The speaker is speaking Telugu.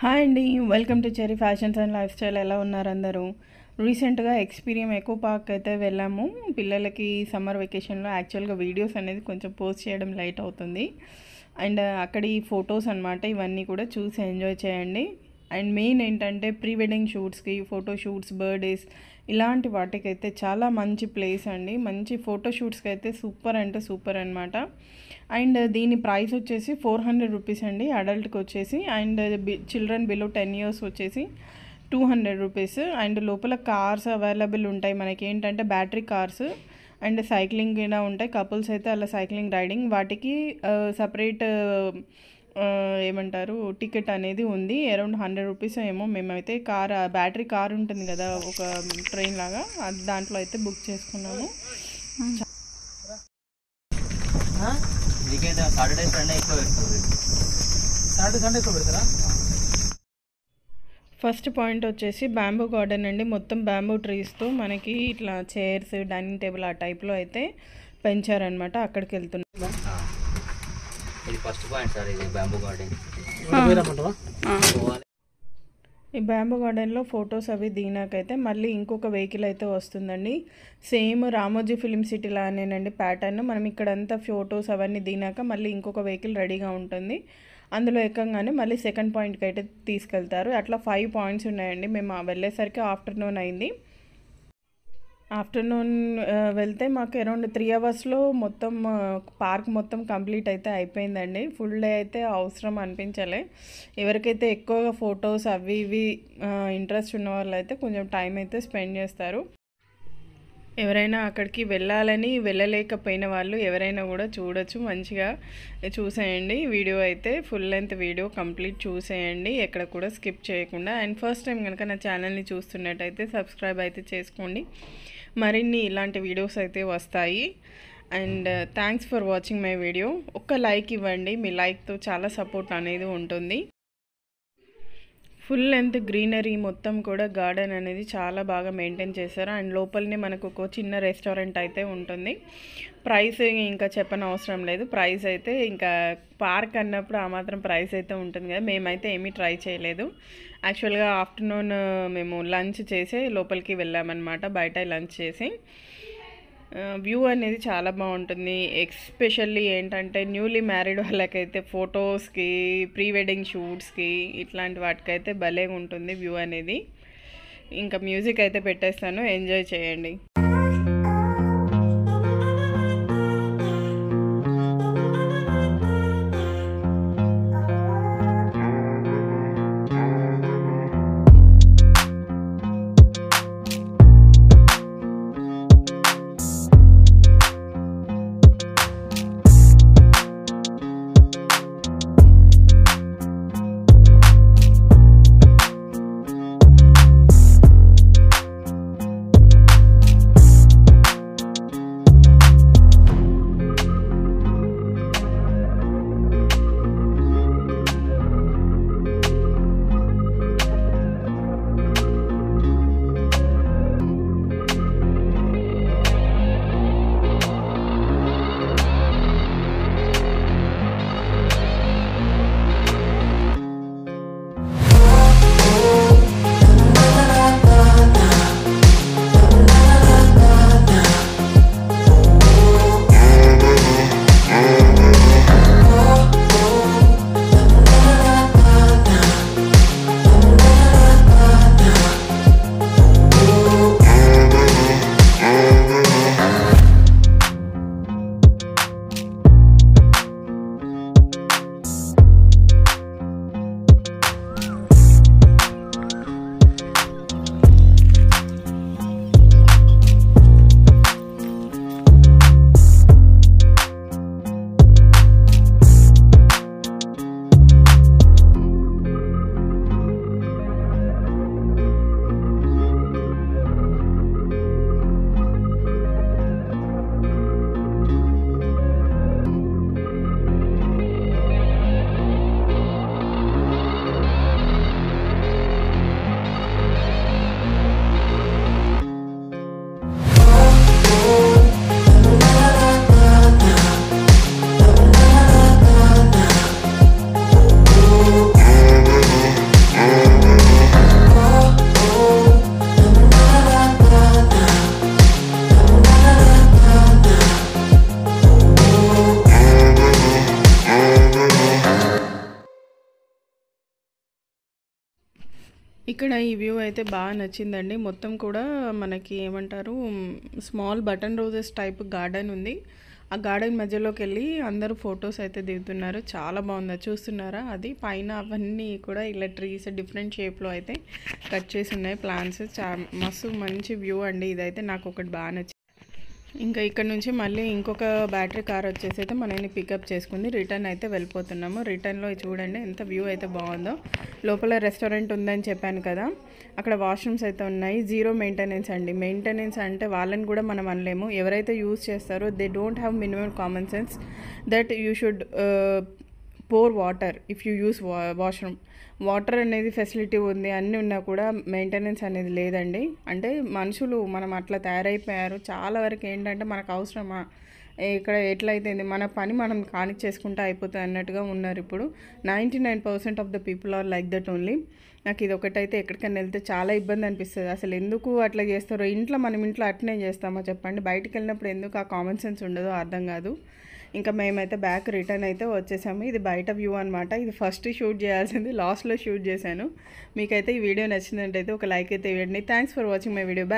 హాయ్ అండి, welcome to cherry fashions and life style. ఎలా ఉన్నారు అందరూ? రీసెంట్గా ఎక్స్పీరియం ఎకో పార్క్ అయితే వెళ్ళాము. పిల్లలకి సమ్మర్ వెకేషన్లో యాక్చువల్గా వీడియోస్ అనేది కొంచెం పోస్ట్ చేయడం లేట్ అవుతుంది. అండ్ అక్కడి ఫొటోస్ అనమాట, ఇవన్నీ కూడా చూసి ఎంజాయ్ చేయండి. అండ్ మెయిన్ ఏంటంటే ప్రీ వెడ్డింగ్ షూట్స్కి, ఫోటో షూట్స్, బర్త్డేస్ ఇలాంటి వాటికైతే చాలా మంచి ప్లేస్ అండి. మంచి ఫోటో షూట్స్కి అయితే సూపర్ అంటే సూపర్ అనమాట. అండ్ దీని ప్రైస్ వచ్చేసి 400 రూపీస్ అండి అడల్ట్కి వచ్చేసి. అండ్ చిల్డ్రన్ బిలో 10 years వచ్చేసి 200 రూపీస్. అండ్ లోపల కార్స్ అవైలబుల్ ఉంటాయి మనకి. ఏంటంటే బ్యాటరీ కార్స్ అండ్ సైక్లింగ్ కూడా ఉంటాయి. కపుల్స్ అయితే అలా సైక్లింగ్ రైడింగ్ వాటికి సపరేట్ ఏమంటారు టికెట్ అనేది ఉంది. అరౌండ్ 100 రూపీస్ ఏమో. మేమైతే కార్ బ్యాటరీ కార్ ఉంటుంది కదా, ఒక ట్రైన్ లాగా, అది దాంట్లో అయితే బుక్ చేసుకున్నాము. ఫస్ట్ పాయింట్ వచ్చేసి బ్యాంబూ గార్డెన్ అండి. మొత్తం బ్యాంబూ ట్రీస్తో మనకి ఇట్లా చైర్స్, డైనింగ్ టేబుల్ ఆ టైప్లో అయితే పెంచారనమాట. అక్కడికి వెళ్తున్నాం. ఈ బ్యాంబూ గార్డెన్లో ఫొటోస్ అవి దిగినాకైతే మళ్ళీ ఇంకొక వెహికల్ అయితే వస్తుందండి. సేమ్ రామోజీ ఫిలిం సిటీ లానేనండి ప్యాటర్న్. మనం ఇక్కడంతా ఫొటోస్ అవన్నీ దిగినాక మళ్ళీ ఇంకొక వెహికల్ రెడీగా ఉంటుంది. అందులో ఎక్కగానే మళ్ళీ సెకండ్ పాయింట్కి అయితే తీసుకెళ్తారు. అట్లా 5 పాయింట్స్ ఉన్నాయండి. మేము వెళ్ళేసరికి ఆఫ్టర్నూన్ అయింది. ఆఫ్టర్నూన్ వెళ్తే మాకు అరౌండ్ 3 అవర్స్లో మొత్తం పార్క్ మొత్తం కంప్లీట్ అయితే అయిపోయిందండి. ఫుల్ డే అయితే అవసరం అనిపించలే. ఎవరికైతే ఎక్కువగా ఫొటోస్ అవి ఇవి ఇంట్రెస్ట్ ఉన్న వాళ్ళు అయితే కొంచెం టైం అయితే స్పెండ్ చేస్తారు. ఎవరైనా అక్కడికి వెళ్ళాలని వెళ్ళలేకపోయిన వాళ్ళు ఎవరైనా కూడా చూడొచ్చు. మంచిగా చూసేయండి. వీడియో అయితే ఫుల్ లెంత్ వీడియో కంప్లీట్ చూసేయండి, ఎక్కడ కూడా స్కిప్ చేయకుండా. అండ్ ఫస్ట్ టైం కనుక నా ఛానల్ని చూస్తున్నట్టయితే సబ్స్క్రైబ్ అయితే చేసుకోండి. మరిన్ని ఇలాంటి వీడియోస్ అయితే వస్తాయి. And thanks for watching my video. ఒక్క లైక్ ఇవ్వండి, మీ లైక్తో చాలా సపోర్ట్ అనేది ఉంటుంది. ఫుల్ లెంత్ గ్రీనరీ మొత్తం కూడా గార్డెన్ అనేది చాలా బాగా మెయింటైన్ చేశారు. అండ్ లోపలనే మనకు ఒక చిన్న రెస్టారెంట్ అయితే ఉంటుంది. ప్రైస్ ఇంకా చెప్పనవసరం లేదు. ప్రైస్ అయితే ఇంకా పార్క్ అన్నప్పుడు ఆ మాత్రం ప్రైస్ అయితే ఉంటుంది కదా. మేమైతే ఏమీ ట్రై చేయలేదు. యాక్చువల్గా ఆఫ్టర్నూన్ మేము లంచ్ చేసి లోపలికి వెళ్ళామన్నమాట. బయట లంచ్ చేసి వ్యూ అనేది చాలా బాగుంటుంది. ఎస్పెషల్లీ ఏంటంటే న్యూలీ మ్యారీడ్ వాళ్ళకైతే ఫొటోస్కి, ప్రీ వెడ్డింగ్ షూట్స్కి ఇట్లాంటి వాటికైతే భలే ఉంటుంది వ్యూ అనేది. ఇంకా మ్యూజిక్ అయితే పెట్టేస్తాను, ఎంజాయ్ చేయండి. ఇక్కడ ఈ వ్యూ అయితే బాగా నచ్చిందండి. మొత్తం కూడా మనకి ఏమంటారు small button roses type garden ఉంది. ఆ గార్డెన్ మధ్యలోకెళ్ళి అందరూ ఫొటోస్ అయితే దిగుతున్నారు. చాలా బాగుంది చూస్తున్నారా, అది పైన అవన్నీ కూడా ఇలా ట్రీస్ డిఫరెంట్ షేప్లో అయితే కట్ చేసి ఉన్నాయి ప్లాంట్స్. మస్తు మంచి వ్యూ అండి ఇదైతే, నాకు ఒకటి బాగా నచ్చింది. ఇంకా ఇక్కడ నుంచి మళ్ళీ ఇంకొక బ్యాటరీ కార్ వచ్చేసి అయితే మనల్ని పికప్ చేసుకుంది. రిటర్న్ అయితే వెళ్ళిపోతున్నాము. రిటర్న్లో చూడండి ఎంత వ్యూ అయితే బాగుందో. లోపల రెస్టారెంట్ ఉందని చెప్పాను కదా, అక్కడ వాష్రూమ్స్ అయితే ఉన్నాయి. జీరో మెయింటెనెన్స్ అండి. మెయింటెనెన్స్ అంటే వాళ్ళని కూడా మనం అనలేము. ఎవరైతే యూజ్ చేస్తారో they don't have minimum common sense that you should pour water if you use washroom. Water అనేది ఫెసిలిటీ ఉంది, అన్నీ ఉన్నా కూడా మెయింటెనెన్స్ అనేది లేదండి. అంటే మనుషులు మనం అట్లా తయారైపోయారు. చాలా వరకు ఏంటంటే మనకు అవసరమా, ఇక్కడ ఎట్లయితేంది, మన పని మనం కానిచ్చేసుకుంటే అయిపోతుంది అన్నట్టుగా ఉన్నారు ఇప్పుడు. 99% of the people are like that only. నాకు ఇది ఒకటైతే ఎక్కడికైనా వెళ్తే చాలా ఇబ్బంది అనిపిస్తుంది. అసలు ఎందుకు అట్లా చేస్తారో, మనం ఇంట్లో అట్నే చేస్తామో చెప్పండి, బయటికి వెళ్ళినప్పుడు ఎందుకు ఆ కామన్ సెన్స్ ఉండదో అర్థం కాదు. ఇంకా మేమైతే బ్యాక్ రిటర్న్ అయితే వచ్చేసాము. ఇది బయట వ్యూ అనమాట. ఇది ఫస్ట్ షూట్ చేయాల్సింది లాస్ట్లో షూట్ చేశాను. మీకైతే ఈ వీడియో నచ్చిందంటే ఒక లైక్ అయితే ఇవ్వండి. Thanks for watching my video. Bye.